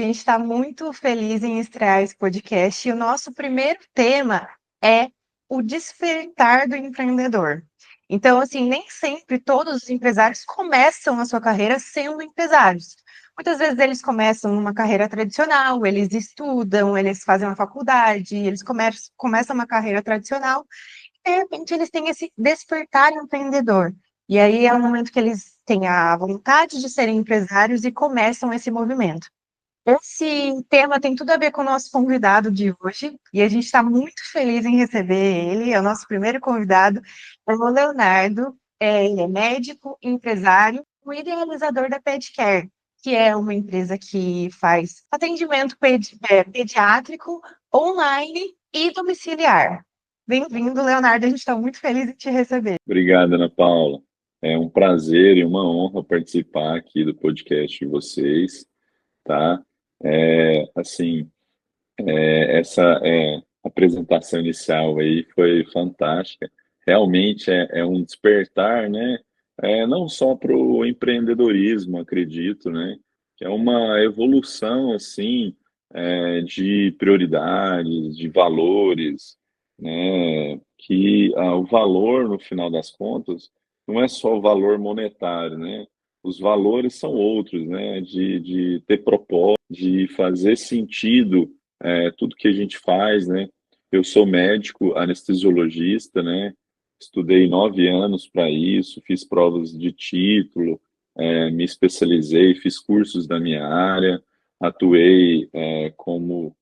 A gente está muito feliz em estrear esse podcast e o nosso primeiro tema é o despertar do empreendedor. Então, assim, nem sempre todos os empresários começam a sua carreira sendo empresários. Muitas vezes eles começam numa carreira tradicional, eles estudam, eles fazem uma faculdade, eles começam uma carreira tradicional e, de repente, eles têm esse despertar empreendedor. E aí é o momento que eles têm a vontade de serem empresários e começam esse movimento. Esse tema tem tudo a ver com o nosso convidado de hoje, e a gente está muito feliz em receber ele, é o nosso primeiro convidado, é o Leonardo, ele é médico, empresário, o idealizador da PetCare, que é uma empresa que faz atendimento pediátrico, online e domiciliar. Bem-vindo, Leonardo, a gente está muito feliz em te receber. Obrigado, Ana Paula. É um prazer e uma honra participar aqui do podcast de vocês, tá? Assim, essa apresentação inicial aí foi fantástica. Realmente é um despertar, né? Não só para o empreendedorismo, acredito, né? Que é uma evolução, assim, de prioridades, de valores, né? Que o valor, no final das contas, não é só o valor monetário, né? Os valores são outros, né? De ter propósito, de fazer sentido tudo que a gente faz, né? Eu sou médico anestesiologista, né? Estudei 9 anos para isso, fiz provas de título, me especializei, fiz cursos da minha área, atuei como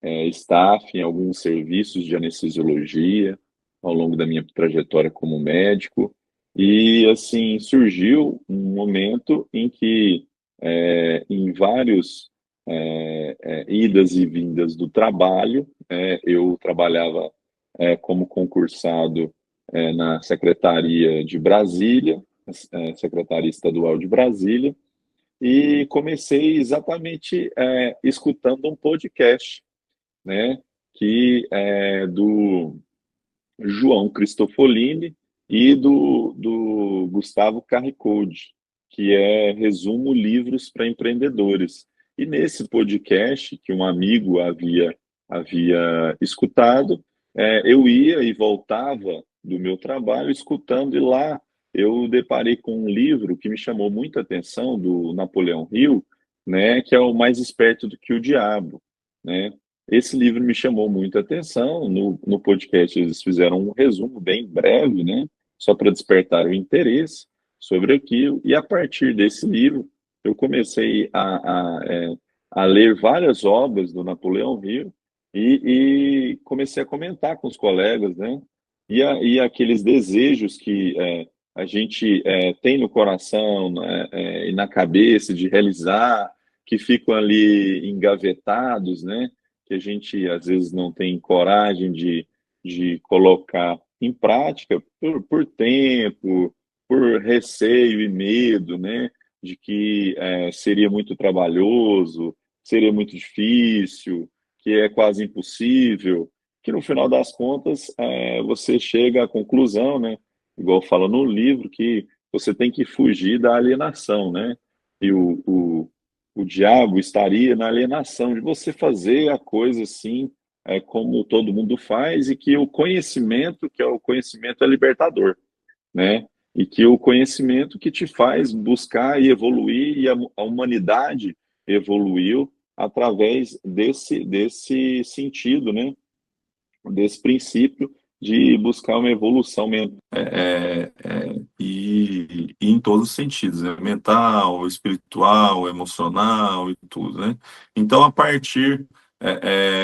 staff em alguns serviços de anestesiologia ao longo da minha trajetória como médico. E, assim, surgiu um momento em que, em vários idas e vindas do trabalho, eu trabalhava como concursado na Secretaria de Brasília, Secretaria Estadual de Brasília, e comecei exatamente escutando um podcast, né, que é do João Cristofolini e do Gustavo Carricode, que é Resumo Livros para Empreendedores. E nesse podcast, que um amigo havia escutado, eu ia e voltava do meu trabalho escutando, e lá eu deparei com um livro que me chamou muita atenção, do Napoleão Hill, né, que é O Mais Esperto do que o Diabo, né? Esse livro me chamou muita atenção. No podcast eles fizeram um resumo bem breve, né? Só para despertar o interesse sobre aquilo. E a partir desse livro, eu comecei a ler várias obras do Napoleão Hill e comecei a comentar com os colegas, né? E aqueles desejos que a gente tem no coração, né, e na cabeça de realizar, que ficam ali engavetados, né? Que a gente às vezes não tem coragem de colocar em prática por tempo, por receio e medo, né? De que seria muito trabalhoso, seria muito difícil, que é quase impossível, que no final das contas você chega à conclusão, né? Igual fala no livro, que você tem que fugir da alienação, né? E o diabo estaria na alienação de você fazer a coisa assim, como todo mundo faz, e que o conhecimento, que é o conhecimento, é libertador, né? E que o conhecimento que te faz buscar e evoluir, e a humanidade evoluiu através desse sentido, né? Desse princípio de buscar uma evolução mental. E em todos os sentidos, né? Mental, espiritual, emocional e tudo, né? Então, a partir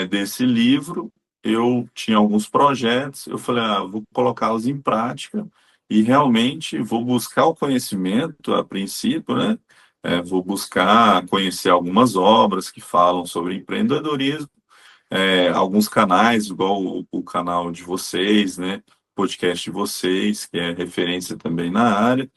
desse livro, eu tinha alguns projetos, eu falei, vou colocá-los em prática e realmente vou buscar o conhecimento a princípio, né? Vou buscar conhecer algumas obras que falam sobre empreendedorismo, alguns canais, igual o canal de vocês, né? Podcast de vocês, que é referência também na área.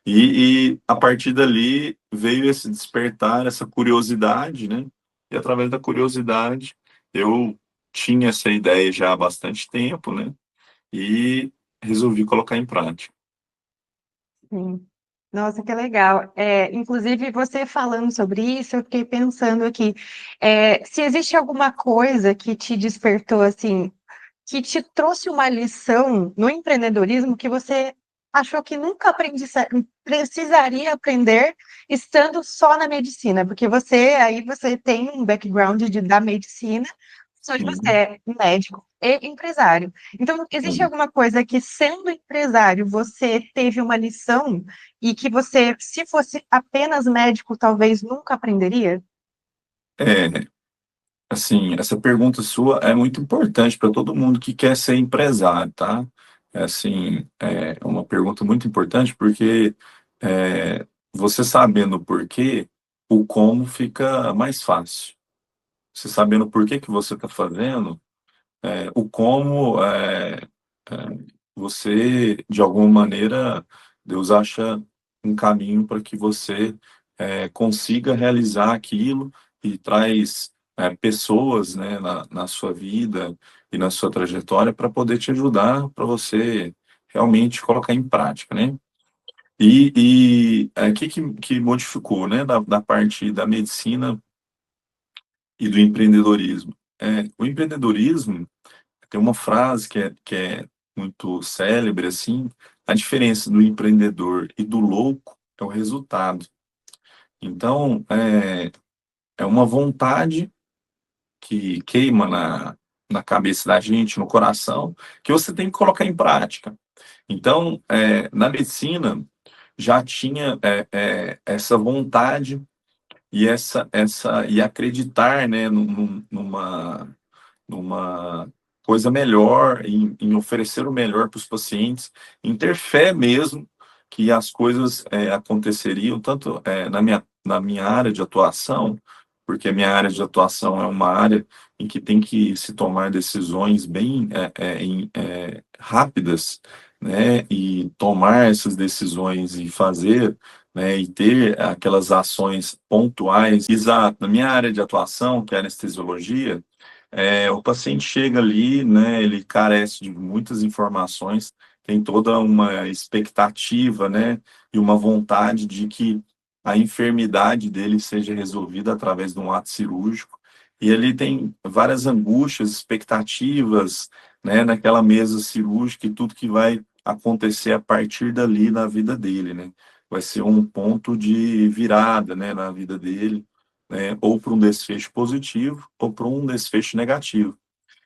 E a partir dali veio esse despertar, essa curiosidade, né? E através da curiosidade, eu tinha essa ideia já há bastante tempo, né? E resolvi colocar em prática. Sim. Nossa, que legal. Inclusive, você falando sobre isso, eu fiquei pensando aqui, se existe alguma coisa que te despertou, assim, que te trouxe uma lição no empreendedorismo que você achou que nunca precisaria aprender estando só na medicina, porque você tem um background da medicina, só que você Uhum, é médico e empresário. Então, existe uhum. alguma coisa que, sendo empresário, você teve uma lição e que você, se fosse apenas médico, talvez nunca aprenderia? É, assim, essa pergunta sua é muito importante para todo mundo que quer ser empresário, tá? É assim, é uma pergunta muito importante porque você sabendo o porquê, o como fica mais fácil. Você sabendo por que que você está fazendo, o como você, de alguma maneira, Deus acha um caminho para que você consiga realizar aquilo e traz pessoas, né, na sua vida e na sua trajetória para poder te ajudar, para você realmente colocar em prática, né? O que modificou, né, da parte da medicina e do empreendedorismo? O empreendedorismo tem uma frase que é muito célebre, assim, a diferença do empreendedor e do louco é o resultado. Então, é uma vontade que queima na cabeça da gente, no coração, que você tem que colocar em prática. Então, na medicina, já tinha essa vontade e acreditar, né, numa coisa melhor, em oferecer o melhor para os pacientes, em ter fé mesmo que as coisas aconteceriam, tanto na minha área de atuação, porque a minha área de atuação é uma área em que tem que se tomar decisões bem rápidas, né, e tomar essas decisões e fazer, né, e ter aquelas ações pontuais. Exato, na minha área de atuação, que é a anestesiologia, o paciente chega ali, né, ele carece de muitas informações, tem toda uma expectativa, né, e uma vontade de que a enfermidade dele seja resolvida através de um ato cirúrgico. E ele tem várias angústias, expectativas, né, naquela mesa cirúrgica e tudo que vai acontecer a partir dali na vida dele, né? Vai ser um ponto de virada, né, na vida dele, né, ou para um desfecho positivo ou para um desfecho negativo.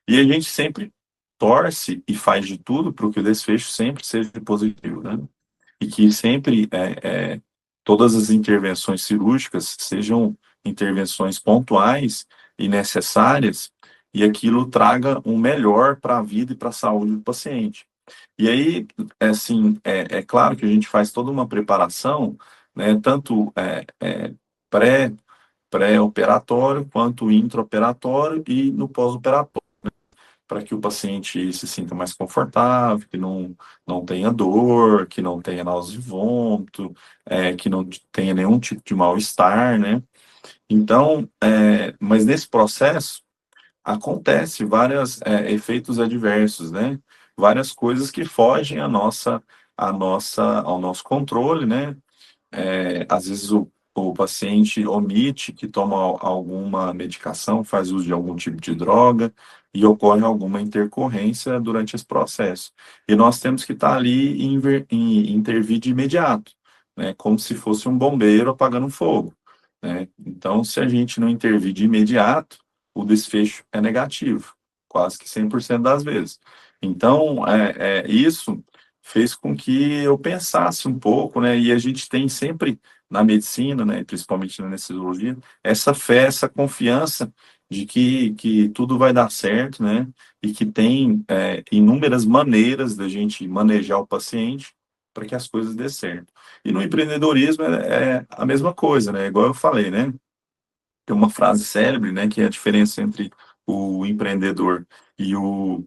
E a gente sempre torce e faz de tudo para que o desfecho sempre seja positivo, né? E que sempre todas as intervenções cirúrgicas sejam intervenções pontuais e necessárias e aquilo traga um melhor para a vida e para a saúde do paciente. E aí, assim, é claro que a gente faz toda uma preparação, né, tanto pré pré-operatório, quanto intraoperatório e no pós-operatório, para que o paciente se sinta mais confortável, que não tenha dor, que não tenha náusea e vômito, que não tenha nenhum tipo de mal-estar, né? Então, mas nesse processo acontece vários efeitos adversos, né? Várias coisas que fogem ao nosso controle, né? Às vezes o paciente omite que toma alguma medicação, faz uso de algum tipo de droga e ocorre alguma intercorrência durante esse processo. E nós temos que estar ali e intervir de imediato, né, como se fosse um bombeiro apagando um fogo, né? Então, se a gente não intervir de imediato, o desfecho é negativo, quase que 100% das vezes. Então, isso fez com que eu pensasse um pouco, né? E a gente tem sempre na medicina, né, principalmente na anestesiologia, essa fé, essa confiança de que tudo vai dar certo, né? E que tem inúmeras maneiras da gente manejar o paciente para que as coisas dê certo. E no empreendedorismo é a mesma coisa, né? Igual eu falei, né? Tem uma frase célebre, né, que é a diferença entre o empreendedor e o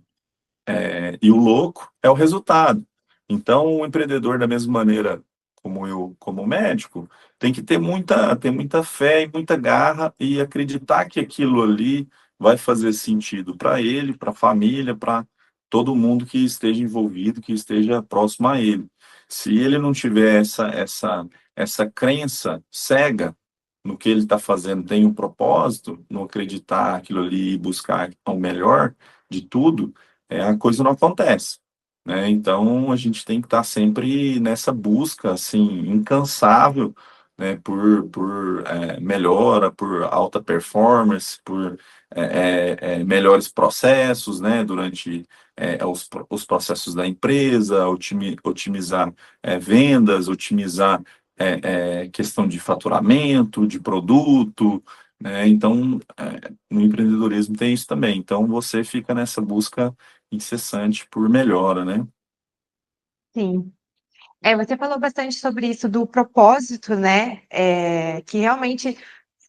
louco é o resultado. Então, o empreendedor, da mesma maneira como eu, como médico, tem que ter muita fé e muita garra e acreditar que aquilo ali vai fazer sentido para ele, para a família, para todo mundo que esteja envolvido, que esteja próximo a ele. Se ele não tiver essa crença cega no que ele está fazendo, tem um propósito, não acreditar aquilo ali e buscar o melhor de tudo, a coisa não acontece, né? Então, a gente tem que estar sempre nessa busca, assim, incansável, né, por melhora, por alta performance, por melhores processos, né, durante os processos da empresa, otimizar vendas, otimizar questão de faturamento, de produto, né? Então, no empreendedorismo tem isso também. Então, você fica nessa busca incessante por melhora, né? Sim. Você falou bastante sobre isso do propósito, né? Que realmente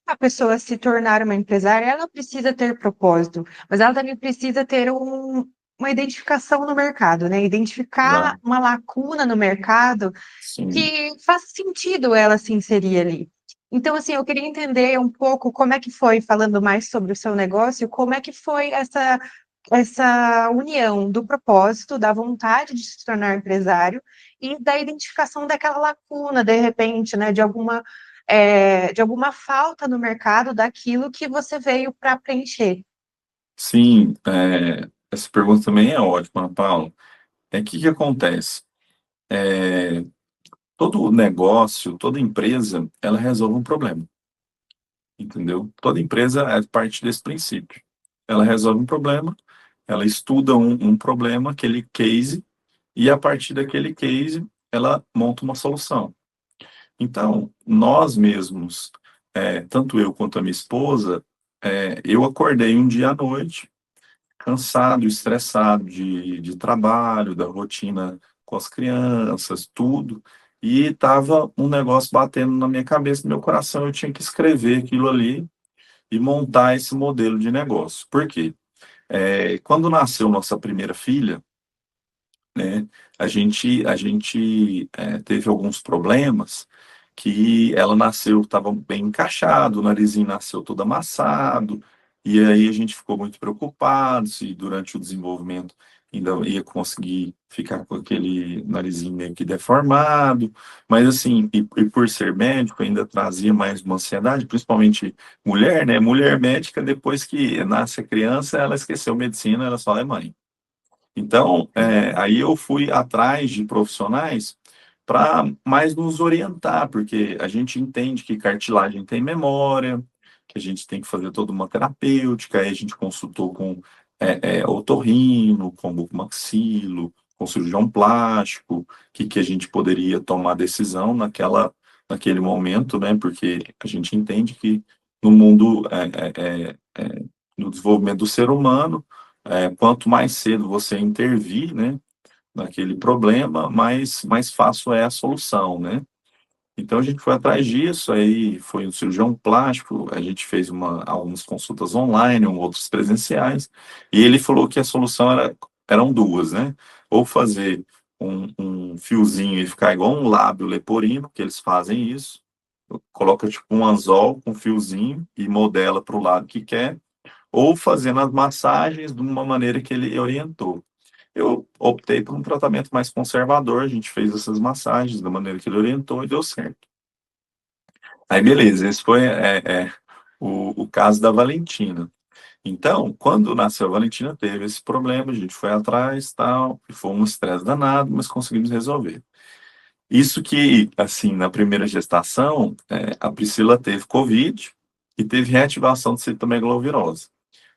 a pessoa se tornar uma empresária, ela precisa ter propósito, mas ela também precisa ter uma identificação no mercado, né? Identificar Exato. uma lacuna no mercado Sim, que faz sentido ela se inserir ali. Então, assim, eu queria entender um pouco como é que foi, falando mais sobre o seu negócio, como é que foi essa união do propósito, da vontade de se tornar empresário e da identificação daquela lacuna, de repente, né, de alguma falta no mercado daquilo que você veio para preencher. sim, essa pergunta também é ótima, Paulo. O que que acontece? Todo negócio, toda empresa, ela resolve um problema, entendeu? Toda empresa é parte desse princípio. Ela resolve um problema, ela estuda um problema, aquele case, e a partir daquele case, ela monta uma solução. Então, nós mesmos, tanto eu quanto a minha esposa, eu acordei um dia à noite, cansado, estressado de trabalho, da rotina com as crianças, tudo, e estava um negócio batendo na minha cabeça, no meu coração, eu tinha que escrever aquilo ali e montar esse modelo de negócio. Por quê? Quando nasceu nossa primeira filha, né? A gente teve alguns problemas que ela nasceu, estava bem encaixado, o narizinho nasceu todo amassado, e aí a gente ficou muito preocupado se durante o desenvolvimento ainda ia conseguir ficar com aquele narizinho meio que deformado, mas assim, e por ser médico ainda trazia mais uma ansiedade, principalmente mulher, né? Mulher médica, depois que nasce a criança, ela esqueceu medicina, ela só é mãe. Então, aí eu fui atrás de profissionais para mais nos orientar, porque a gente entende que cartilagem tem memória, que a gente tem que fazer toda uma terapêutica, aí a gente consultou com otorrino, com bucomaxilo, com cirurgião plástico, que a gente poderia tomar decisão naquele momento, né? Porque a gente entende que no mundo, no desenvolvimento do ser humano, quanto mais cedo você intervir, né, naquele problema, mais fácil é a solução, né? Então a gente foi atrás disso, aí foi um cirurgião plástico, a gente fez algumas consultas online, outras presenciais, e ele falou que a solução eram duas, né? Ou fazer um fiozinho e ficar igual um lábio leporino, que eles fazem isso, coloca tipo um anzol com fiozinho e modela para o lado que quer, ou fazendo as massagens de uma maneira que ele orientou. Eu optei por um tratamento mais conservador, a gente fez essas massagens da maneira que ele orientou e deu certo. Aí, beleza, esse foi o caso da Valentina. Então, quando nasceu a Valentina, teve esse problema, a gente foi atrás, tal, e foi um estresse danado, mas conseguimos resolver. Isso que, assim, na primeira gestação, a Priscila teve Covid e teve reativação de citomegalovirose.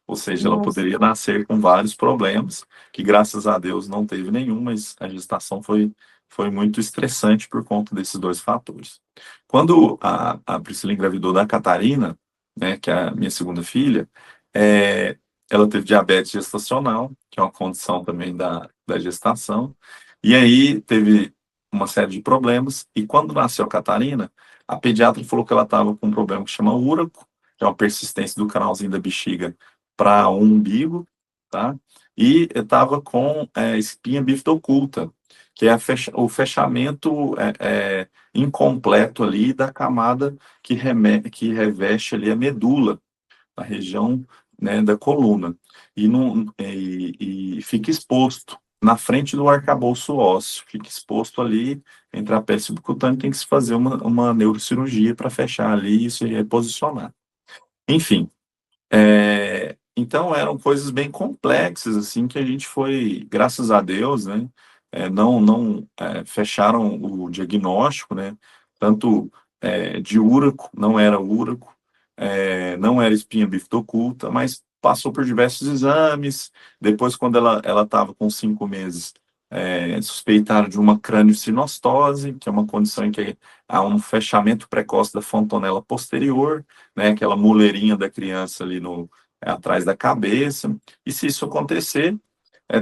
Ou seja, ela Nossa. poderia nascer com vários problemas, que graças a Deus não teve nenhum, mas a gestação foi muito estressante por conta desses dois fatores. Quando a Priscila engravidou da Catarina, né, que é a minha segunda filha, é, ela teve diabetes gestacional, que é uma condição também da gestação, e aí teve uma série de problemas, e quando nasceu a Catarina, a pediatra falou que ela estava com um problema que chama úraco, que é uma persistência do canalzinho da bexiga para um umbigo, tá? E estava com espinha bífida oculta, que é o fechamento incompleto ali da camada que reveste ali a medula, a região, né, da coluna, e fica exposto. na frente do arcabouço ósseo, fica exposto ali entre a pele subcutânea, tem que se fazer uma neurocirurgia para fechar ali isso e reposicionar. Enfim, então eram coisas bem complexas, assim, que a gente foi, graças a Deus, né, não fecharam o diagnóstico, né, tanto de úraco, não era úraco, não era espinha bífida oculta, mas passou por diversos exames. Depois, quando ela estava com 5 meses, suspeitaram de uma craniosinostose, que é uma condição em que há um fechamento precoce da fontanela posterior, né, aquela muleirinha da criança ali atrás da cabeça. E se isso acontecer,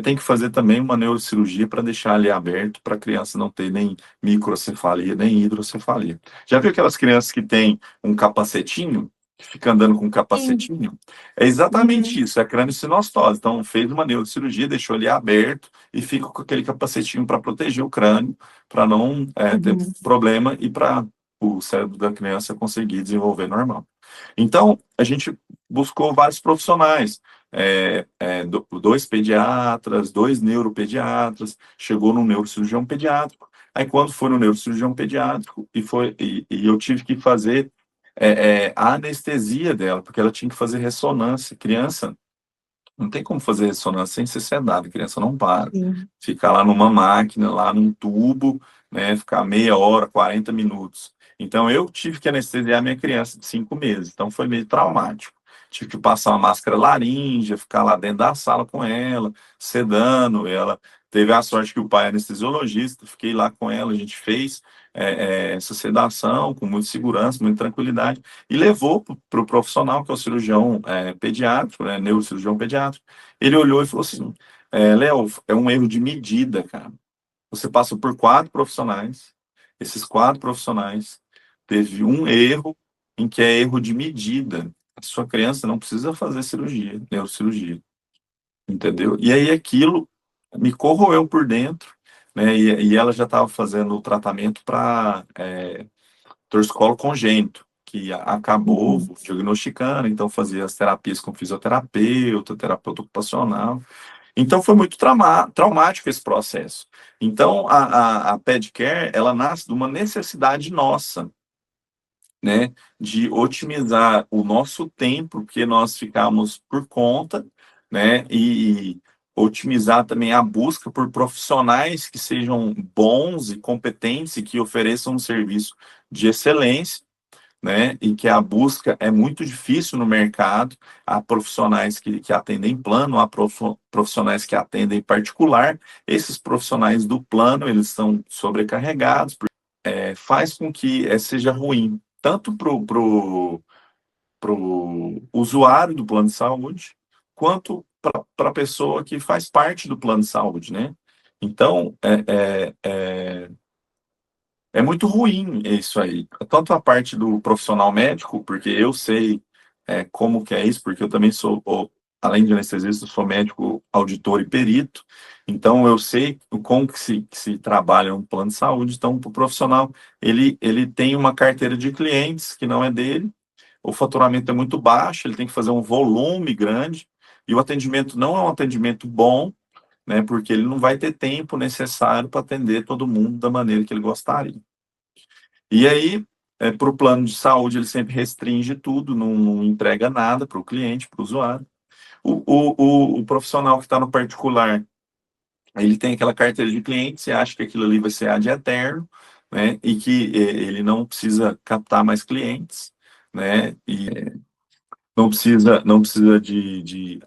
tem que fazer também uma neurocirurgia para deixar ali aberto, para a criança não ter nem microcefalia, nem hidrocefalia. Já viu aquelas crianças que têm um capacetinho, que fica andando com um Sim. capacetinho? É exatamente isso, é crâniosinostose. Então, fez uma neurocirurgia, deixou ele aberto e fica com aquele capacetinho para proteger o crânio, para não ter problema e para o cérebro da criança conseguir desenvolver normal. Então, a gente buscou vários profissionais, 2 pediatras, 2 neuropediatras, chegou no neurocirurgião pediátrico. Aí, quando foi no neurocirurgião pediátrico, e eu tive que fazer a anestesia dela, porque ela tinha que fazer ressonância. Criança não tem como fazer ressonância sem ser sedada, a criança não para. Sim. Ficar lá numa máquina, lá num tubo, né, ficar meia hora, 40 minutos. Então, eu tive que anestesiar minha criança de 5 meses, então foi meio traumático. Tive que passar uma máscara laríngea, ficar lá dentro da sala com ela, sedando ela. Teve a sorte que o pai é anestesiologista, fiquei lá com ela, a gente fez essa sedação com muita segurança, muita tranquilidade, e levou para o profissional, que é o cirurgião pediátrico, né, neurocirurgião pediátrico. Ele olhou e falou assim, Léo, é um erro de medida, cara. Você passa por 4 profissionais, esses 4 profissionais teve um erro em que é erro de medida. A sua criança não precisa fazer cirurgia, neurocirurgia, entendeu? E aí aquilo me corroeu por dentro, né? E ela já estava fazendo o tratamento para torcicolo congênito, que acabou diagnosticando, então fazia as terapias com fisioterapeuta, terapeuta ocupacional. Então foi muito traumático esse processo. Então a PedCare, ela nasce de uma necessidade nossa, né, de otimizar o nosso tempo, porque nós ficamos por conta, né, e otimizar também a busca por profissionais que sejam bons e competentes e que ofereçam um serviço de excelência, né, e que a busca é muito difícil no mercado. Há profissionais que atendem plano, há profissionais que atendem particular. Esses profissionais do plano, eles estão sobrecarregados, faz com que seja ruim, tanto para o usuário do plano de saúde, quanto para a pessoa que faz parte do plano de saúde, né? Então, é muito ruim isso aí. Tanto a parte do profissional médico, porque eu sei como que é isso, porque eu também sou, além de anestesista, sou médico, auditor e perito. Então, eu sei como que se trabalha um plano de saúde. Então, o profissional, ele tem uma carteira de clientes que não é dele, o faturamento é muito baixo, ele tem que fazer um volume grande, e o atendimento não é um atendimento bom, né, porque ele não vai ter tempo necessário para atender todo mundo da maneira que ele gostaria. E aí, para o plano de saúde, ele sempre restringe tudo, não entrega nada para o cliente, para o usuário. O profissional que está no particular, ele tem aquela carteira de clientes e acha que aquilo ali vai ser ad eterno, né, e que ele não precisa captar mais clientes, né, e não precisa de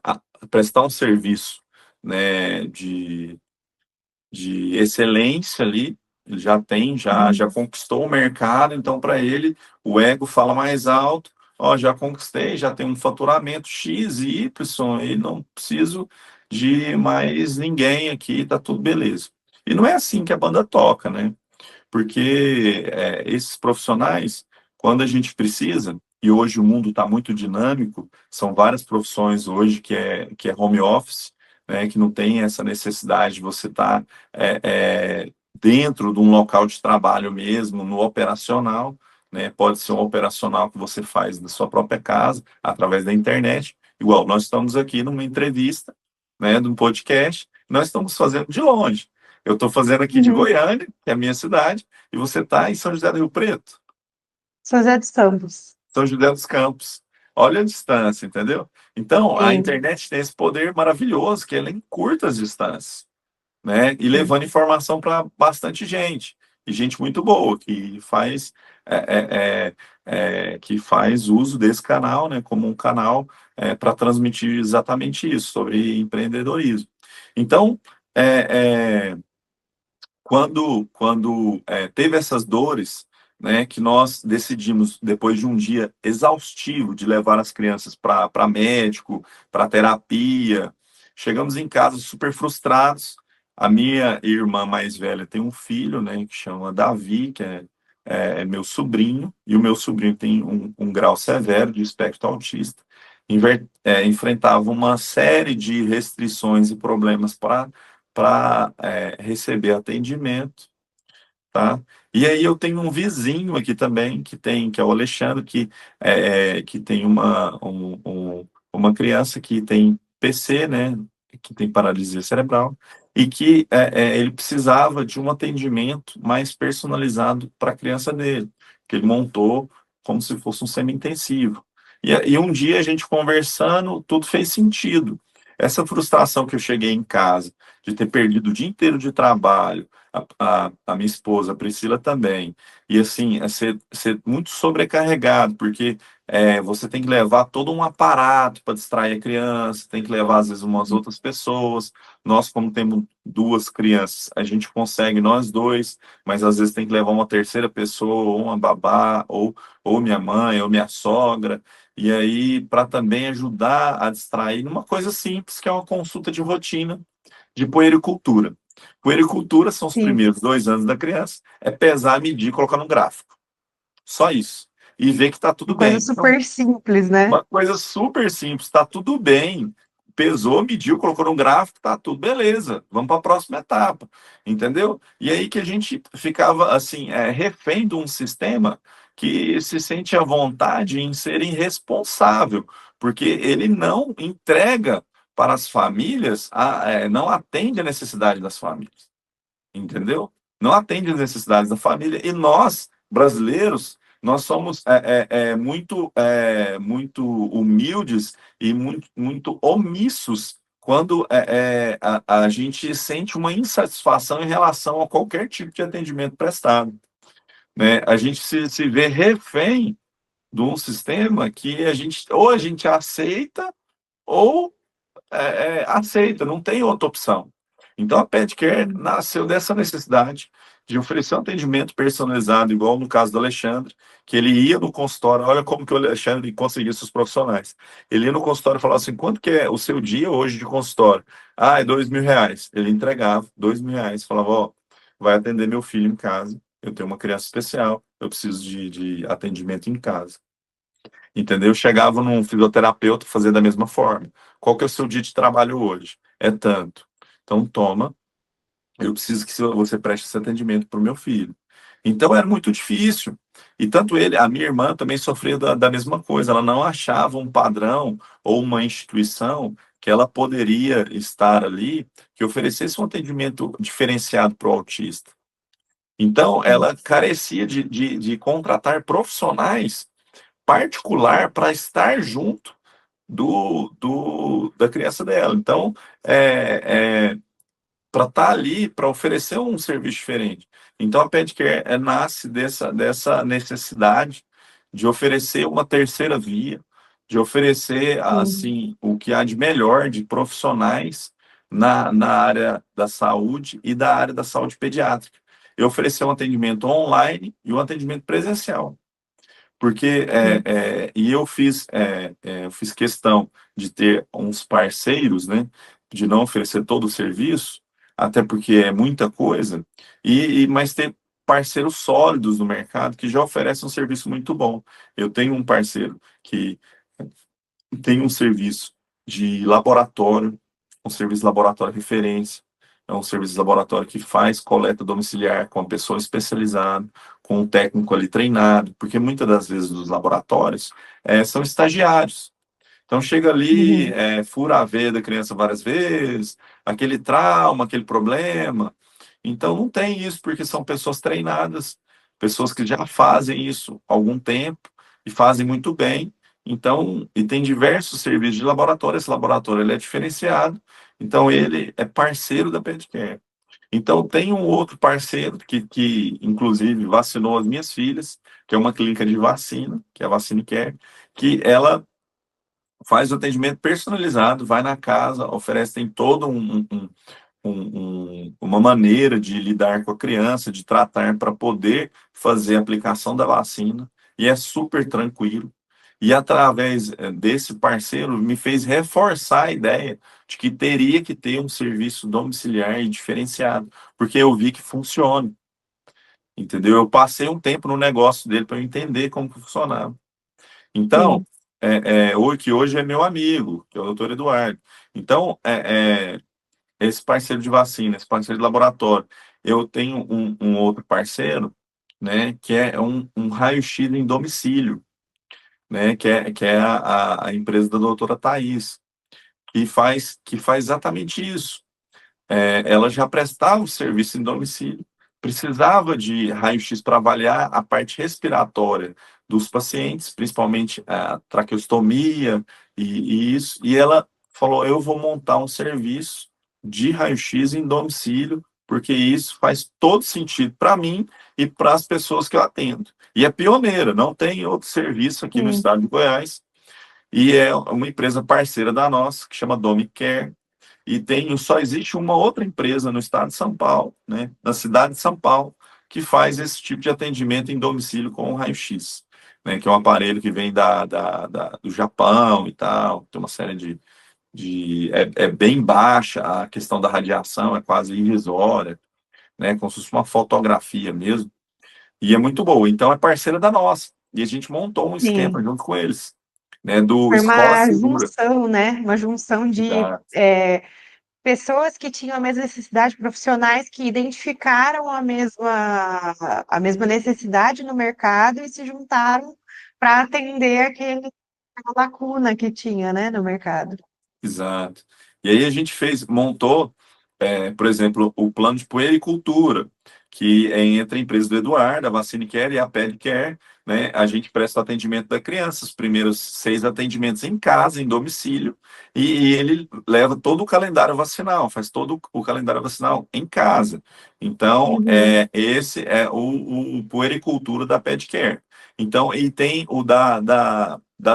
prestar um serviço, né, de excelência ali. Ele já tem, já conquistou o mercado, então para ele o ego fala mais alto, ó, já conquistei, já tem um faturamento X e Y, e não preciso de mais ninguém aqui, tá tudo beleza. E não é assim que a banda toca, né? Porque esses profissionais, quando a gente precisa, e hoje o mundo está muito dinâmico, são várias profissões hoje que é home office, né, que não tem essa necessidade de você estar dentro de um local de trabalho mesmo, no operacional, né, pode ser um operacional que você faz na sua própria casa, através da internet, igual nós estamos aqui numa entrevista, né, de um podcast, nós estamos fazendo de longe. Eu estou fazendo aqui de Uhum. Goiânia, que é a minha cidade, e você está em São José do Rio Preto, São José dos Campos. São José dos Campos. Olha a distância, entendeu? Então, a Sim, internet tem esse poder maravilhoso, que ela encurta as distâncias, né? E sim, levando informação para bastante gente, e gente muito boa, que faz uso desse canal, né, como um canal para transmitir exatamente isso, sobre empreendedorismo. Então, é, é, quando teve essas dores, né, que nós decidimos, depois de um dia exaustivo de levar as crianças para médico, para terapia, chegamos em casa super frustrados. A minha irmã mais velha tem um filho, né, que chama Davi, que é meu sobrinho, e o meu sobrinho tem um grau severo de espectro autista. Enfrentava uma série de restrições e problemas para receber atendimento, tá? E aí eu tenho um vizinho aqui também que é o Alexandre, que tem uma criança que tem PC, né? Que tem paralisia cerebral e que ele precisava de um atendimento mais personalizado para a criança dele, que ele montou como se fosse um semi-intensivo. E um dia a gente conversando, tudo fez sentido. Essa frustração que eu cheguei em casa de ter perdido o dia inteiro de trabalho, a minha esposa, a Priscila também. E assim, ser muito sobrecarregado, porque você tem que levar todo um aparato para distrair a criança, tem que levar, às vezes, umas outras pessoas. Nós, como temos duas crianças, a gente consegue nós dois, mas às vezes tem que levar uma terceira pessoa, ou uma babá, ou minha mãe, ou minha sogra. E aí, para também ajudar a distrair numa coisa simples, que é uma consulta de rotina de puericultura. Puericultura são os sim. primeiros 2 anos da criança, é pesar, medir e colocar no gráfico. Só isso. E ver que está tudo Uma coisa bem. Então, super simples, né? uma coisa super simples, está tudo bem. Pesou, mediu, colocou no gráfico, tá tudo beleza. Vamos para a próxima etapa, entendeu? E aí que a gente ficava assim, refém de um sistema que se sente à vontade em ser irresponsável, porque ele não entrega para as famílias, não atende a necessidade das famílias, entendeu? Não atende às necessidades da família. E nós, brasileiros, nós somos muito humildes e muito omissos quando a gente sente uma insatisfação em relação a qualquer tipo de atendimento prestado, né? A gente se vê refém de um sistema que ou a gente aceita ou aceita, não tem outra opção. Então, a Petcare nasceu dessa necessidade de oferecer um atendimento personalizado, igual no caso do Alexandre, que ele ia no consultório, olha como que o Alexandre conseguia esses profissionais. Ele ia no consultório e falava assim, quanto que é o seu dia hoje de consultório? Ah, é R$ 2.000. Ele entregava R$ 2.000, falava, ó, vai atender meu filho em casa, eu tenho uma criança especial, eu preciso de atendimento em casa. Entendeu? Chegava num fisioterapeuta fazer da mesma forma. Qual que é o seu dia de trabalho hoje? É tanto. Então, toma, eu preciso que você preste esse atendimento para o meu filho. Então, era muito difícil. E tanto ele, a minha irmã também sofria da mesma coisa. Ela não achava um padrão ou uma instituição que ela poderia estar ali que oferecesse um atendimento diferenciado para o autista. Então, ela carecia de contratar profissionais particular para estar junto da criança dela. Então, para estar ali, para oferecer um serviço diferente. Então, a Petcare nasce dessa necessidade de oferecer uma terceira via, de oferecer, Sim, assim, o que há de melhor de profissionais na área da saúde e da área da saúde pediátrica. Eu oferecer um atendimento online e um atendimento presencial. Porque sim, eu fiz questão de ter uns parceiros, né, de não oferecer todo o serviço, até porque é muita coisa, mas ter parceiros sólidos no mercado que já oferecem um serviço muito bom. Eu tenho um parceiro que tem um serviço de laboratório, um serviço de laboratório referência, é um serviço de laboratório que faz coleta domiciliar com uma pessoa especializada, com um técnico ali treinado, porque muitas das vezes os laboratórios são estagiários. Então chega ali, Uhum. fura a veia da criança várias vezes, aquele trauma, aquele problema. Então não tem isso, porque são pessoas treinadas, pessoas que já fazem isso há algum tempo e fazem muito bem. Então, e tem diversos serviços de laboratório, esse laboratório ele é diferenciado, então ele é parceiro da Petcare. Então, tem um outro parceiro que inclusive, vacinou as minhas filhas, que é uma clínica de vacina, que é a VacineCare, que ela faz o atendimento personalizado, vai na casa, oferece, tem todo uma maneira de lidar com a criança, de tratar para poder fazer a aplicação da vacina, e é super tranquilo. E através desse parceiro, me fez reforçar a ideia de que teria que ter um serviço domiciliar e diferenciado, porque eu vi que funciona, entendeu? Eu passei um tempo no negócio dele para eu entender como que funcionava. Então, Sim, o que hoje é meu amigo, que é o doutor Eduardo. Então, esse parceiro de vacina, esse parceiro de laboratório. Eu tenho um outro parceiro, né, que é um raio-x em domicílio, né, que é a empresa da doutora Thais, que faz exatamente isso. Ela já prestava o serviço em domicílio, precisava de raio-x para avaliar a parte respiratória dos pacientes, principalmente a traqueostomia e isso, e ela falou: eu vou montar um serviço de raio-x em domicílio, porque isso faz todo sentido para mim e para as pessoas que eu atendo. E é pioneira, não tem outro serviço aqui no sim. estado de Goiás, e é uma empresa parceira da nossa, que chama Domicare, e só existe uma outra empresa no estado de São Paulo, né, na cidade de São Paulo, que faz esse tipo de atendimento em domicílio com o raio-x, né, que é um aparelho que vem do Japão e tal, tem uma série é bem baixa, a questão da radiação é quase irrisória, né, como se fosse uma fotografia mesmo, e é muito boa. Então é parceira da nossa, e a gente montou um Sim. esquema junto com eles, né, do Foi Escola uma Segura. junção, né? Uma junção de Da, pessoas que tinham a mesma necessidade, profissionais que identificaram a mesma necessidade no mercado e se juntaram para atender aquela lacuna que tinha, né, no mercado. Exato. E aí a gente montou, por exemplo, o plano de puericultura, que é entre a empresa do Eduardo, a VacineCare e a Pedcare, né? A gente presta atendimento da criança, os primeiros 6 atendimentos em casa, em domicílio, e ele leva todo o calendário vacinal, faz todo o calendário vacinal em casa. Então, Uhum. esse é o puericultura da Pedcare. Então, e tem o da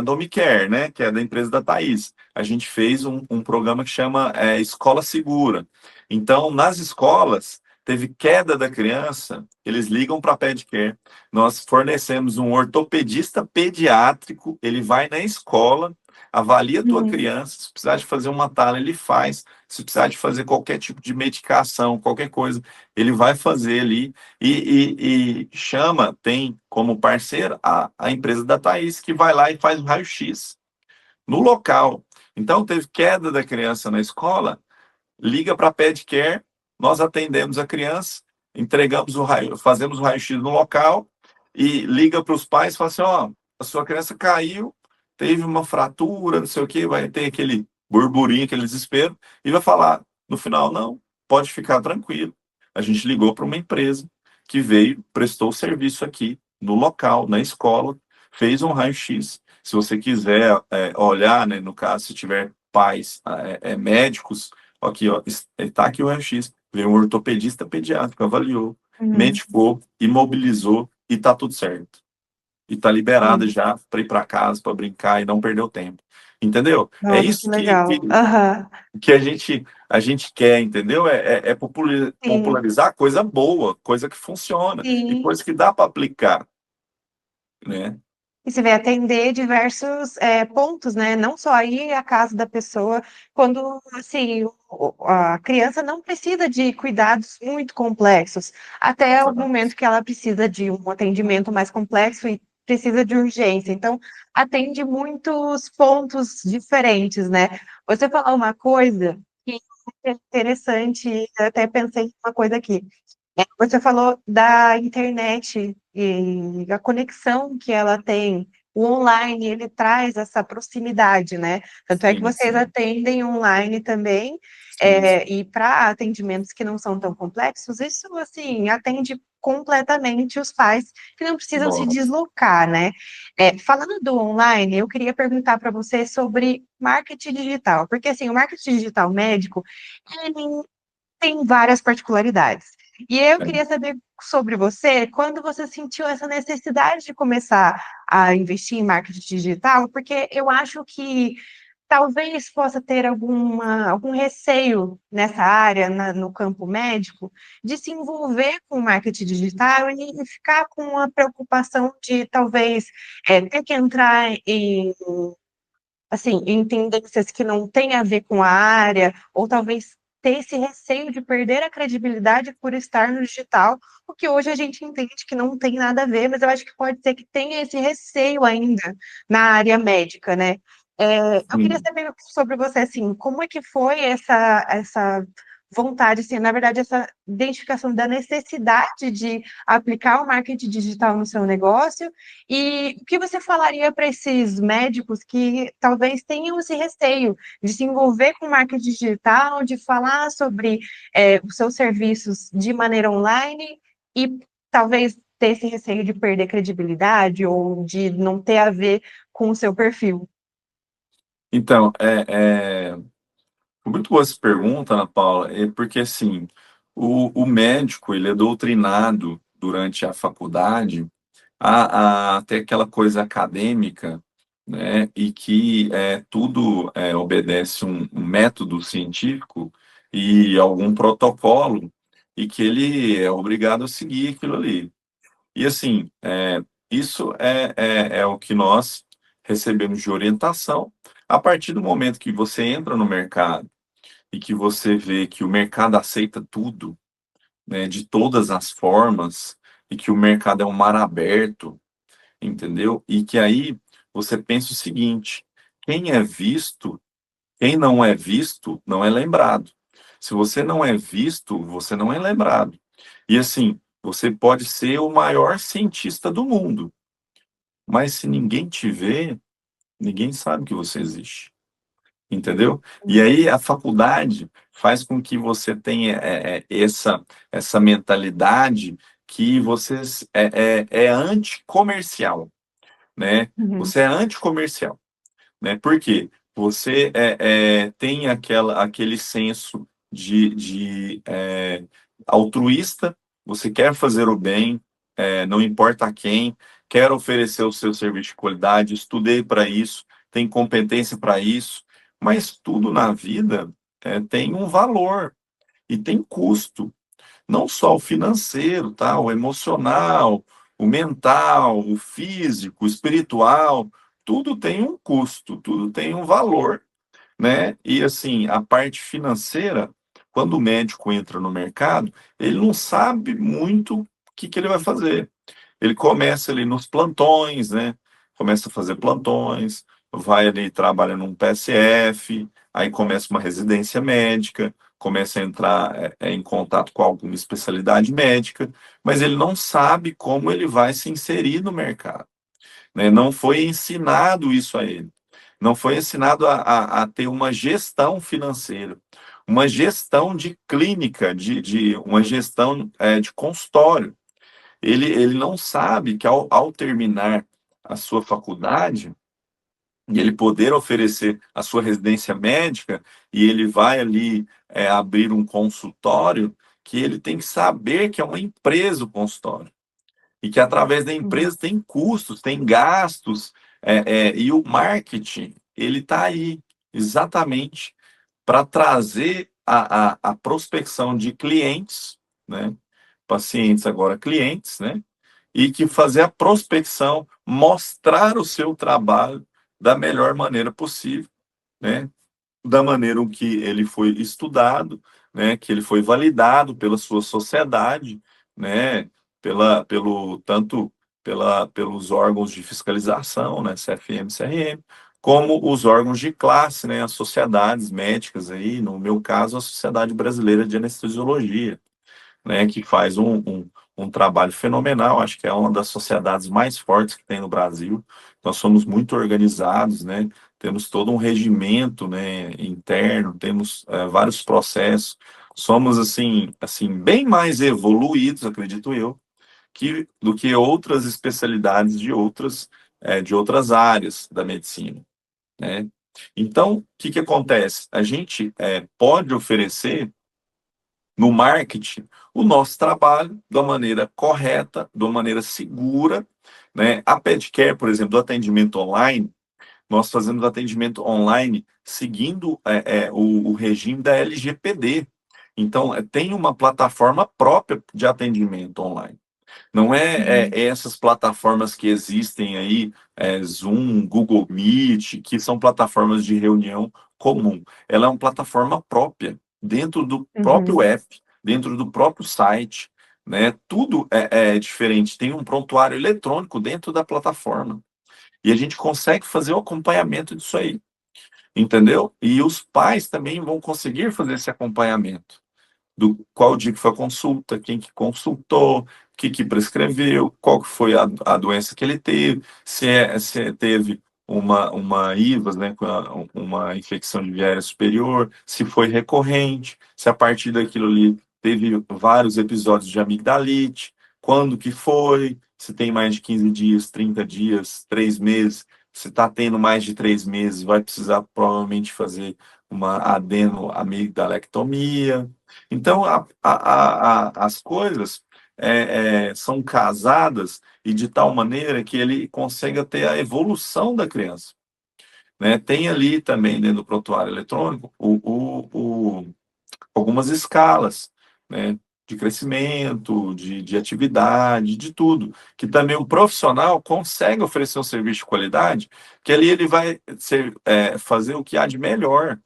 Domicare, né? Que é da empresa da Thaís. A gente fez um programa que chama Escola Segura. Então, nas escolas, teve queda da criança, eles ligam para a Pedcare. Nós fornecemos um ortopedista pediátrico, ele vai na escola, avalia a tua Uhum. criança, se precisar de fazer uma tala, ele faz. Se precisar de fazer qualquer tipo de medicação, qualquer coisa, ele vai fazer ali e chama, tem como parceira a empresa da Thaís, que vai lá e faz o raio-x no local. Então, teve queda da criança na escola, liga para a Pedcare, nós atendemos a criança, entregamos fazemos o raio-x no local e liga para os pais e fala assim: ó, a sua criança caiu, teve uma fratura, não sei o que, vai ter aquele burburinho, aquele desespero, e vai falar no final: não, pode ficar tranquilo. A gente ligou para uma empresa que veio, prestou o serviço aqui no local, na escola, fez um raio-x. Se você quiser olhar, né, no caso, se tiver pais médicos, aqui, ó, está aqui o raio-x. Veio um ortopedista pediátrico, avaliou, Uhum. medicou, imobilizou e tá tudo certo. E tá liberado Sim. já para ir para casa, para brincar e não perder o tempo. Entendeu? É Nossa, que isso que, legal. que, Aham. que a gente quer, entendeu? É Sim, popularizar coisa boa, coisa que funciona e sim. coisa que dá para aplicar, né? E você vai atender diversos pontos, né? Não só aí a casa da pessoa, quando assim a criança não precisa de cuidados muito complexos, até o Exato. momento que ela precisa de um atendimento mais complexo e precisa de urgência. Então, atende muitos pontos diferentes, né? Você falou uma coisa que é interessante, eu até pensei em uma coisa aqui. Você falou da internet e a conexão que ela tem. o online ele traz essa proximidade, né? Tanto é que Sim, vocês sim, atendem online também, sim. e para atendimentos que não são tão complexos, isso assim atende completamente os pais que não precisam se Nossa. deslocar, né? Falando do online, eu queria perguntar para você sobre marketing digital, porque assim, o marketing digital médico, ele tem várias particularidades. E eu É. queria saber sobre você, quando você sentiu essa necessidade de começar a investir em marketing digital, porque eu acho que talvez possa ter algum receio nessa área, no campo médico, de se envolver com o marketing digital e ficar com a preocupação de talvez ter que entrar em tendências que não têm a ver com a área, ou talvez ter esse receio de perder a credibilidade por estar no digital, o que hoje a gente entende que não tem nada a ver, mas eu acho que pode ser que tenha esse receio ainda na área médica, né? Eu queria Sim. saber sobre você, assim, como é que foi essa vontade, assim, na verdade, essa identificação da necessidade de aplicar o marketing digital no seu negócio, e o que você falaria para esses médicos que talvez tenham esse receio de se envolver com marketing digital, de falar sobre os seus serviços de maneira online e talvez ter esse receio de perder credibilidade ou de não ter a ver com o seu perfil? Então, muito boa essa pergunta, Ana Paula, porque assim, o médico, ele é doutrinado durante a faculdade a ter aquela coisa acadêmica, né, e que tudo obedece um método científico e algum protocolo, e que ele é obrigado a seguir aquilo ali. E assim, isso é o que nós recebemos de orientação. A partir do momento que você entra no mercado e que você vê que o mercado aceita tudo, né, de todas as formas, e que o mercado é um mar aberto, entendeu? E que aí você pensa o seguinte: quem é visto, quem não é visto, não é lembrado. Se você não é visto, você não é lembrado. E assim, você pode ser o maior cientista do mundo, mas se ninguém te vê, ninguém sabe que você existe. Entendeu? E aí a faculdade faz com que você tenha essa mentalidade que você é anticomercial, né? Uhum, Você é anticomercial, né? Por quê? Você tem aquele senso de altruísta, você quer fazer o bem, não importa a quem, quer oferecer o seu serviço de qualidade, estudei para isso, tem competência para isso, mas tudo na vida tem um valor e tem custo, não só o financeiro, tá? O emocional, o mental, o físico, o espiritual, tudo tem um custo, tudo tem um valor, né? E assim, a parte financeira, quando o médico entra no mercado, ele não sabe muito o que ele vai fazer. Ele começa ali nos plantões, né? Começa a fazer plantões, vai ali, trabalha num PSF, aí começa uma residência médica, começa a entrar em contato com alguma especialidade médica, mas ele não sabe como ele vai se inserir no mercado, né? Não foi ensinado isso a ele. Não foi ensinado a ter uma gestão financeira, uma gestão de clínica, de uma gestão de consultório. Ele não sabe que ao terminar a sua faculdade, e ele poder oferecer a sua residência médica, e ele vai ali abrir um consultório, que ele tem que saber que é uma empresa o consultório. E que através da uhum, empresa tem custos, tem gastos, e o marketing, ele está aí exatamente para trazer a prospecção de clientes, né? Pacientes agora clientes, né? E que fazer a prospecção, mostrar o seu trabalho da melhor maneira possível, né? Da maneira que ele foi estudado, né? Que ele foi validado pela sua sociedade, né? Pelos órgãos de fiscalização, né? CFM, CRM, como os órgãos de classe, né? As sociedades médicas aí, no meu caso, a Sociedade Brasileira de Anestesiologia, né, que faz um trabalho fenomenal, acho que é uma das sociedades mais fortes que tem no Brasil. Nós somos muito organizados, né? Temos todo um regimento, né, interno, temos vários processos. Somos assim bem mais evoluídos, acredito eu, do que outras especialidades de outras áreas da medicina, né? Então, o que que acontece? A gente pode oferecer no marketing o nosso trabalho da maneira correta, de uma maneira segura, né? A Pedcare, por exemplo, do atendimento online, nós fazemos atendimento online seguindo o regime da LGPD. Então, tem uma plataforma própria de atendimento online. Não é essas plataformas que existem aí, Zoom, Google Meet, que são plataformas de reunião comum. Ela é uma plataforma própria, dentro do próprio Uhum. app, dentro do próprio site, né? Tudo é diferente. Tem um prontuário eletrônico dentro da plataforma. E a gente consegue fazer o acompanhamento disso aí, entendeu? E os pais também vão conseguir fazer esse acompanhamento do qual dia que foi a consulta, quem que consultou, o que que prescreveu, qual que foi a doença que ele teve, se teve uma IVAS, né, uma infecção de via aérea superior, se foi recorrente, se a partir daquilo ali teve vários episódios de amigdalite, quando que foi, se tem mais de 15 dias, 30 dias, 3 meses, se está tendo mais de 3 meses, vai precisar provavelmente fazer uma adenoamigdalectomia. Então, as coisas são casadas e de tal maneira que ele consiga ter a evolução da criança, né? Tem ali também, dentro do prontuário eletrônico, algumas escalas, né? De crescimento, de atividade, de tudo. Que também o profissional consegue oferecer um serviço de qualidade, que ali ele vai fazer o que há de melhor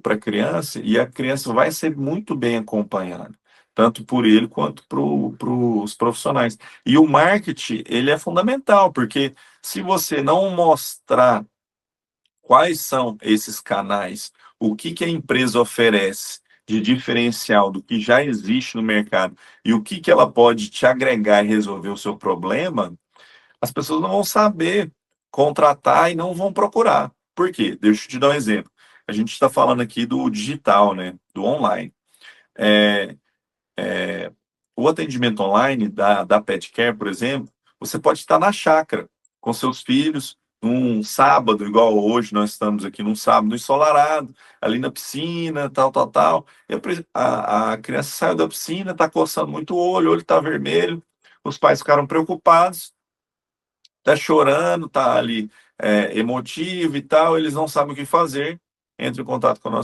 para a criança, e a criança vai ser muito bem acompanhada, tanto por ele quanto para os profissionais. E o marketing, ele é fundamental, porque se você não mostrar quais são esses canais, o que que a empresa oferece de diferencial do que já existe no mercado e o que que ela pode te agregar e resolver o seu problema, as pessoas não vão saber contratar e não vão procurar. Por quê? Deixa eu te dar um exemplo. A gente está falando aqui do digital, né? Do online. É, o atendimento online da Petcare, por exemplo, você pode estar na chácara com seus filhos, num sábado, igual hoje nós estamos aqui num sábado ensolarado, ali na piscina, tal, tal, tal. E a criança saiu da piscina, está coçando muito o olho está vermelho. Os pais ficaram preocupados, tá chorando, tá ali emotivo e tal, eles não sabem o que fazer, entra em contato com a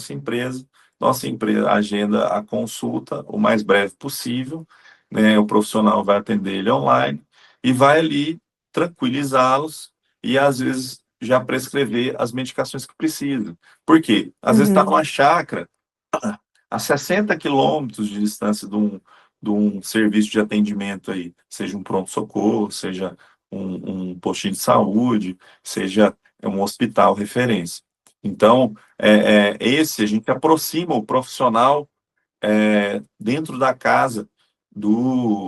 nossa empresa agenda a consulta o mais breve possível, né? O profissional vai atender ele online e vai ali tranquilizá-los e às vezes já prescrever as medicações que precisam. Por quê? Às vezes está Uhum. numa chácara a 60 quilômetros de distância de um serviço de atendimento aí, seja um pronto-socorro, seja um postinho de saúde, seja um hospital referência. Então, a gente aproxima o profissional dentro da casa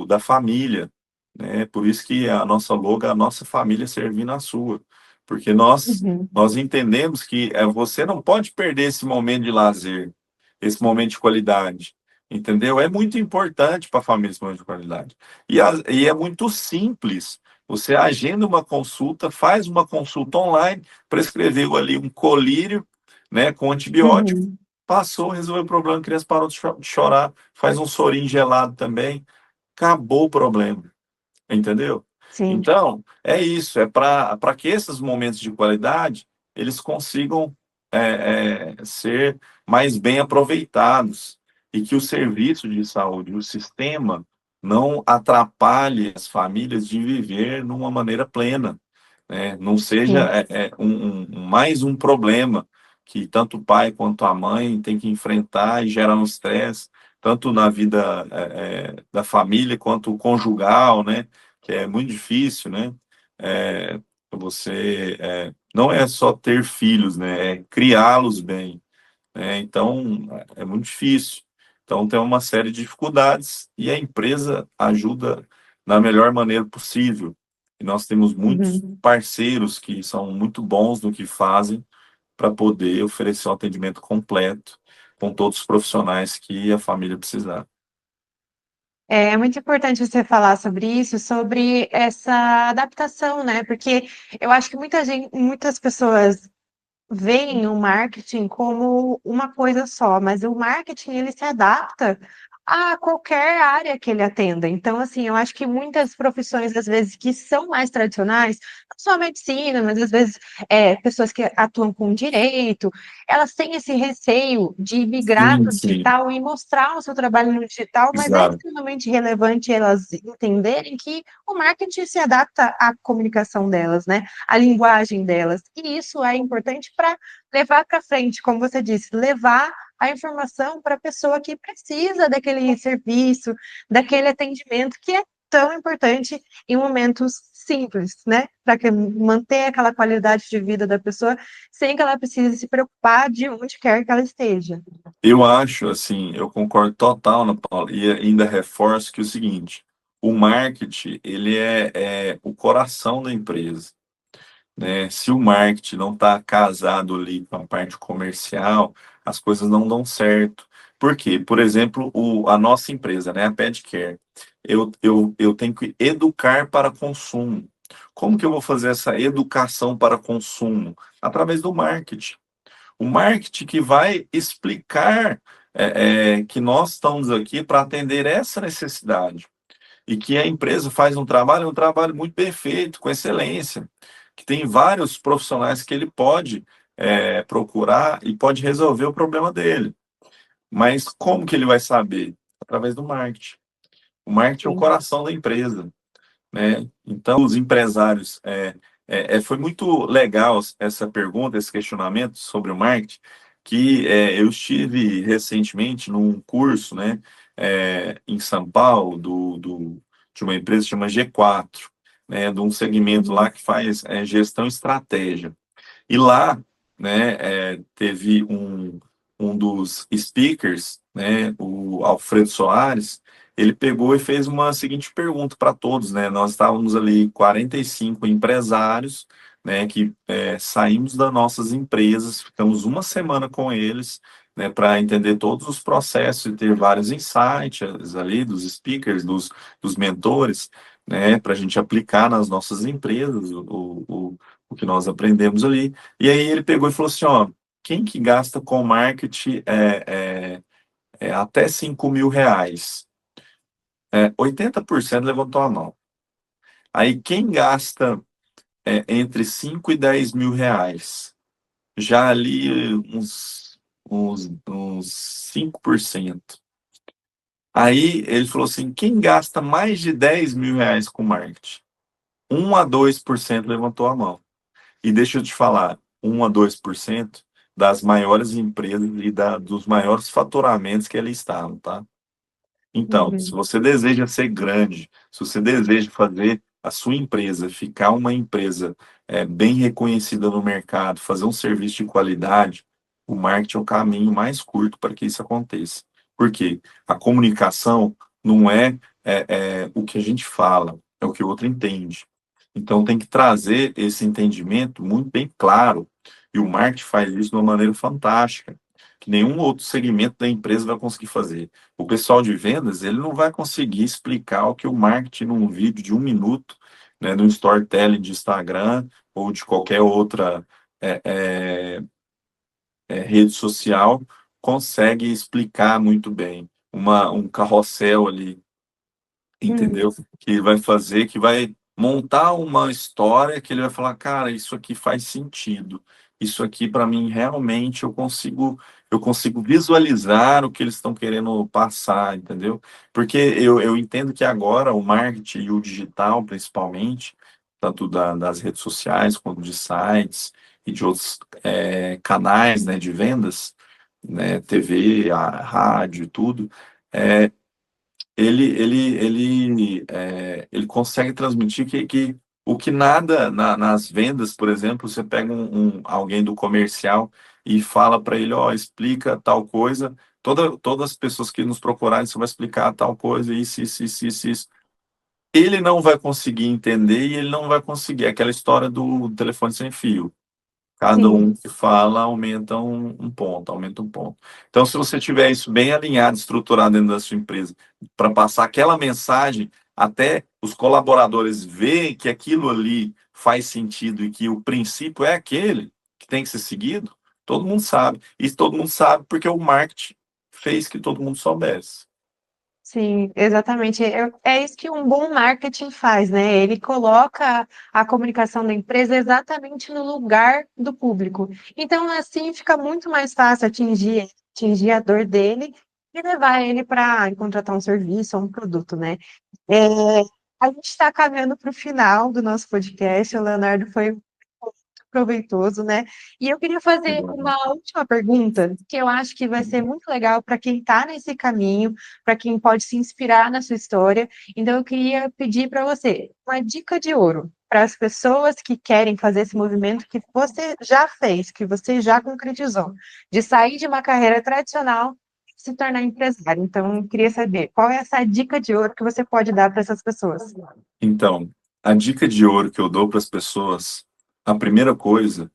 da família, né? Por isso que a nossa logo é a nossa família servindo a sua, porque Uhum. nós entendemos que você não pode perder esse momento de lazer, esse momento de qualidade, entendeu? É muito importante para a família esse momento de qualidade. E é muito simples. Você agenda uma consulta, faz uma consulta online, prescreveu ali um colírio, né, com antibiótico, Uhum. passou, resolveu o problema, a criança parou de chorar, faz um sorinho gelado também, acabou o problema, entendeu? Sim. Então, é isso, é para que esses momentos de qualidade eles consigam ser mais bem aproveitados e que o serviço de saúde, o sistema, não atrapalhe as famílias de viver numa maneira plena, né? Não seja Sim. mais um problema que tanto o pai quanto a mãe tem que enfrentar e gera um estresse, tanto na vida da família quanto conjugal, né? Que é muito difícil, né? É, você não é só ter filhos, né? É criá-los bem, né? Então é muito difícil. Então tem uma série de dificuldades e a empresa ajuda da melhor maneira possível. E nós temos muitos Uhum. parceiros que são muito bons no que fazem para poder oferecer um atendimento completo com todos os profissionais que a família precisar. É muito importante você falar sobre isso, sobre essa adaptação, né? Porque eu acho que muitas pessoas veem o marketing como uma coisa só, mas o marketing ele se adapta a qualquer área que ele atenda. Então, assim, eu acho que muitas profissões, às vezes, que são mais tradicionais, não só a medicina, mas às vezes pessoas que atuam com direito, elas têm esse receio de migrar Sim, para o sim, digital e mostrar o seu trabalho no digital, mas é exato. extremamente relevante elas entenderem que o marketing se adapta à comunicação delas, né? A linguagem delas. E isso é importante para levar para frente, como você disse, levar a informação para a pessoa que precisa daquele serviço, daquele atendimento que é tão importante em momentos simples, né? Para manter aquela qualidade de vida da pessoa sem que ela precise se preocupar de onde quer que ela esteja. Eu acho, assim, eu concordo total, Ana Paula, e ainda reforço que é o seguinte, o marketing, ele é o coração da empresa, né? Se o marketing não está casado ali com a parte comercial, as coisas não dão certo. Por quê? Por exemplo, a nossa empresa, né, a Petcare, eu tenho que educar para consumo. Como que eu vou fazer essa educação para consumo? Através do marketing. O marketing que vai explicar que nós estamos aqui para atender essa necessidade e que a empresa faz um trabalho muito bem feito, com excelência, que tem vários profissionais que ele pode procurar e pode resolver o problema dele. Mas como que ele vai saber? Através do marketing. O marketing é o Sim. coração da empresa, né? Então, os empresários. Foi muito legal essa pergunta, esse questionamento sobre o marketing, que eu estive recentemente num curso, né, em São Paulo, de uma empresa que chama G4, né, de um segmento lá Uhum. que faz gestão e estratégia. E lá, né, teve um dos speakers, né, o Alfredo Soares, ele pegou e fez uma seguinte pergunta para todos, né? Nós estávamos ali 45 empresários, né, que saímos das nossas empresas, ficamos uma semana com eles, né, para entender todos os processos e ter vários insights ali dos speakers, dos mentores, né, para a gente aplicar nas nossas empresas o que nós aprendemos ali. E aí ele pegou e falou assim, ó, quem que gasta com marketing até R$ 5.000? 80% levantou a mão. Aí quem gasta entre 5 e R$ 10.000? Já ali uns 5%. Aí ele falou assim, quem gasta mais de R$ 10.000 com marketing? 1 a 2% levantou a mão. E deixa eu te falar, 1 a 2% das maiores empresas e dos maiores faturamentos que ali estavam, tá? Então, se Uhum. você deseja ser grande, se você deseja fazer a sua empresa ficar uma empresa bem reconhecida no mercado, fazer um serviço de qualidade, o marketing é o caminho mais curto para que isso aconteça. Por quê? A comunicação não é o que a gente fala, é o que o outro entende. Então, tem que trazer esse entendimento muito bem claro. E o marketing faz isso de uma maneira fantástica, que nenhum outro segmento da empresa vai conseguir fazer. O pessoal de vendas, ele não vai conseguir explicar o que o marketing num vídeo de 1 minuto, né, no storytelling de Instagram ou de qualquer outra é, é, rede social consegue explicar muito bem. Um carrossel ali, Uhum. entendeu? Que vai fazer, que vai montar uma história que ele vai falar, cara, isso aqui faz sentido. Isso aqui para mim realmente eu consigo visualizar o que eles estão querendo passar, entendeu? Porque eu entendo que agora o marketing e o digital, principalmente, tanto das redes sociais quanto de sites e de outros canais, né, de vendas, né, TV, a rádio e tudo, é, ele consegue transmitir que o que nada nas vendas, por exemplo, você pega alguém do comercial e fala para ele, ó, explica tal coisa todas as pessoas que nos procurarem, você vai explicar tal coisa, isso. Ele não vai conseguir entender e ele não vai conseguir. É aquela história do telefone sem fio. Cada Sim, um que fala aumenta um ponto, aumenta um ponto. Então, se você tiver isso bem alinhado, estruturado dentro da sua empresa, para passar aquela mensagem, até os colaboradores verem que aquilo ali faz sentido e que o princípio é aquele que tem que ser seguido, todo mundo sabe. E todo mundo sabe porque o marketing fez que todo mundo soubesse. sim, exatamente. É isso que um bom marketing faz, né? Ele coloca a comunicação da empresa exatamente no lugar do público. Então, assim, fica muito mais fácil atingir a dor dele e levar ele para contratar um serviço ou um produto, né? É, a gente está caminhando para o final do nosso podcast. O Leonardo foi muito proveitoso, né? E eu queria fazer uma última pergunta, que eu acho que vai ser muito legal para quem está nesse caminho, para quem pode se inspirar na sua história. Então, eu queria pedir para você uma dica de ouro para as pessoas que querem fazer esse movimento que você já fez, que você já concretizou, de sair de uma carreira tradicional e se tornar empresário. Então, eu queria saber qual é essa dica de ouro que você pode dar para essas pessoas. Então, a dica de ouro que eu dou para as pessoas, a primeira coisa,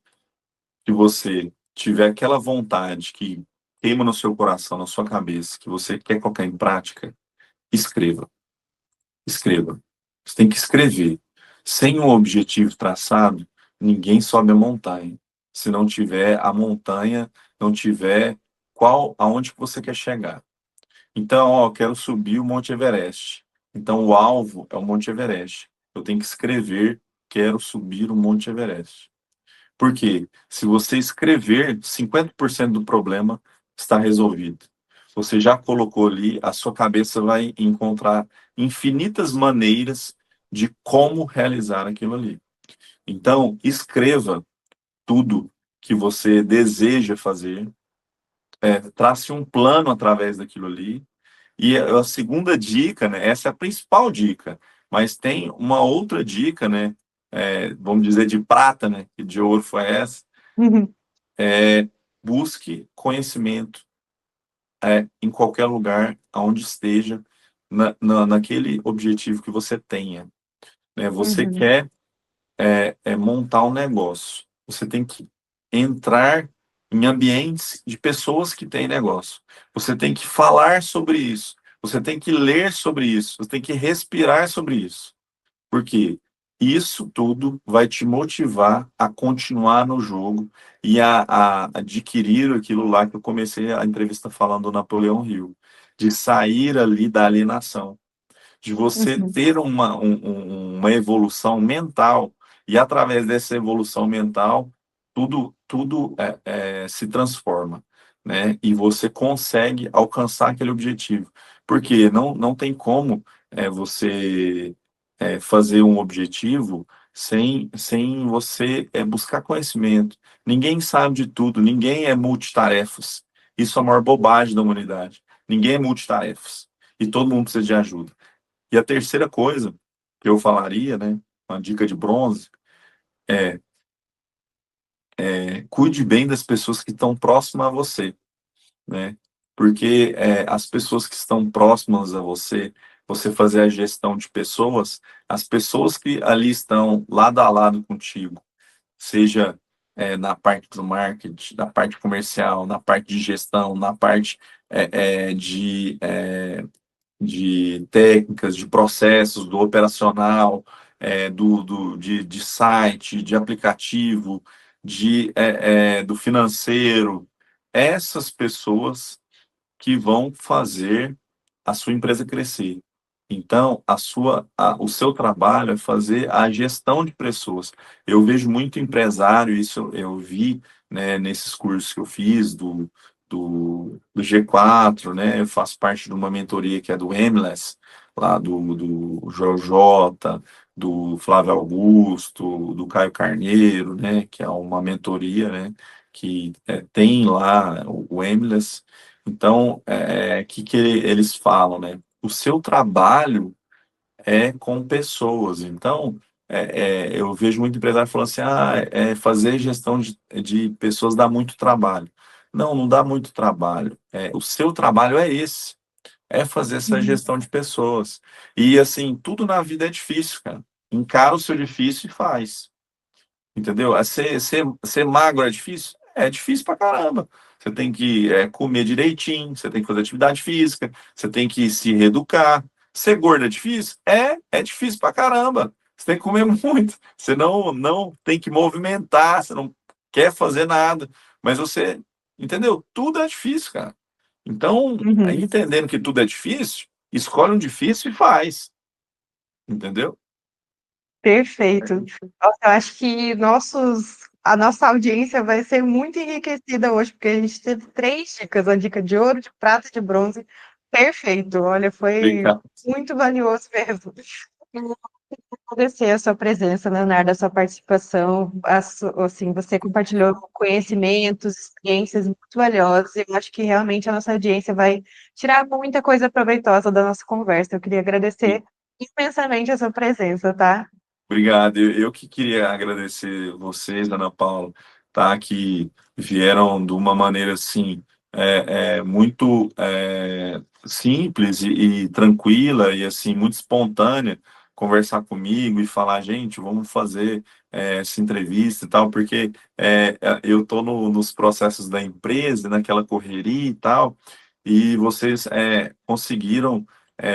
que você tiver aquela vontade que queima no seu coração, na sua cabeça, que você quer colocar em prática, escreva. Escreva. Você tem que escrever. Sem um objetivo traçado, ninguém sobe a montanha. Se não tiver a montanha, não tiver aonde que você quer chegar. Então, ó, eu quero subir o Monte Everest. Então, o alvo é o Monte Everest. Eu tenho que escrever, quero subir o Monte Everest. Por quê? Se você escrever, 50% do problema está resolvido. Você já colocou ali, a sua cabeça vai encontrar infinitas maneiras de como realizar aquilo ali. Então, escreva tudo que você deseja fazer, trace um plano através daquilo ali. E a segunda dica, né, essa é a principal dica, mas tem uma outra dica, né, vamos dizer de prata, né, que de ouro foi essa, busque conhecimento em qualquer lugar, aonde esteja, naquele objetivo que você tenha. Né? Você Uhum, quer montar um negócio, você tem que entrar em ambientes de pessoas que têm negócio. Você tem que falar sobre isso. Você tem que ler sobre isso. Você tem que respirar sobre isso. Porque isso tudo vai te motivar a continuar no jogo e a adquirir aquilo lá que eu comecei a entrevista falando do Napoleão Hill, de sair ali da alienação, de você uhum, ter uma evolução mental e através dessa evolução mental tudo se transforma, né? E você consegue alcançar aquele objetivo, porque não tem como você fazer um objetivo sem você buscar conhecimento. Ninguém sabe de tudo, ninguém é multitarefas. Isso é a maior bobagem da humanidade. Ninguém é multitarefas. E todo mundo precisa de ajuda. E a terceira coisa que eu falaria, né, uma dica de bronze, cuide bem das pessoas que estão próximas a você, né? Porque as pessoas que estão próximas a você, você fazer a gestão de pessoas, as pessoas que ali estão lado a lado contigo, seja na parte do marketing, na parte comercial, na parte de gestão, na parte de técnicas, de processos, do operacional, de site, de aplicativo, do financeiro. Essas pessoas que vão fazer a sua empresa crescer. Então, o seu trabalho é fazer a gestão de pessoas. Eu vejo muito empresário, isso eu vi, né, nesses cursos que eu fiz do G4, né? Eu faço parte de uma mentoria que é do Emless, lá do Joel J, do Flávio Augusto, do Caio Carneiro, né? Que é uma mentoria, né? Que tem lá o Emless. Então, que eles falam, né? O seu trabalho é com pessoas. Então, eu vejo muito empresário falando assim, fazer gestão de pessoas dá muito trabalho. Não, não dá muito trabalho. O seu trabalho é esse, é fazer essa Uhum. gestão de pessoas. E assim, tudo na vida é difícil, cara. Encara o seu difícil e faz. Entendeu? Ser magro é difícil? É difícil pra caramba. Você tem que comer direitinho, você tem que fazer atividade física, você tem que se reeducar. Ser gordo é difícil? É difícil pra caramba. Você tem que comer muito. Você não tem que movimentar, você não quer fazer nada. Mas você, entendeu? Tudo é difícil, cara. Então, aí Uhum. entendendo que tudo é difícil, escolhe um difícil e faz. Entendeu? Perfeito. Nossa, eu acho que a nossa audiência vai ser muito enriquecida hoje, porque a gente teve 3 dicas, a dica de ouro, de prata e de bronze. Perfeito. Olha, foi Obrigado. muito valioso mesmo. Agradecer a sua presença, Leonardo, a sua participação. Assim, você compartilhou conhecimentos, experiências muito valiosas. E eu acho que realmente a nossa audiência vai tirar muita coisa proveitosa da nossa conversa. Eu queria agradecer imensamente a sua presença, tá? Obrigado. Eu que queria agradecer vocês, Ana Paula, tá? Que vieram de uma maneira assim muito simples e tranquila e assim muito espontânea conversar comigo e falar, gente, vamos fazer essa entrevista e tal, porque eu estou nos processos da empresa, naquela correria e tal, e vocês conseguiram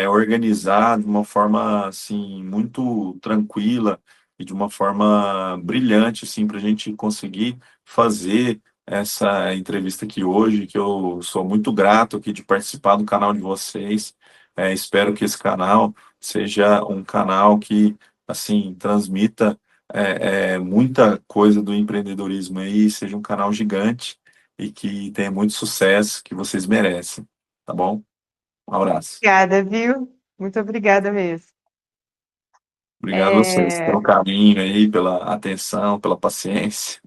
organizar de uma forma assim muito tranquila e de uma forma brilhante assim para a gente conseguir fazer essa entrevista aqui hoje, que eu sou muito grato aqui de participar do canal de vocês. Espero que esse canal seja um canal que assim transmita muita coisa do empreendedorismo aí, seja um canal gigante e que tenha muito sucesso que vocês merecem, tá bom? Um abraço. Obrigada, viu? Muito obrigada mesmo. Obrigado a vocês É, pelo carinho aí, pela atenção, pela paciência.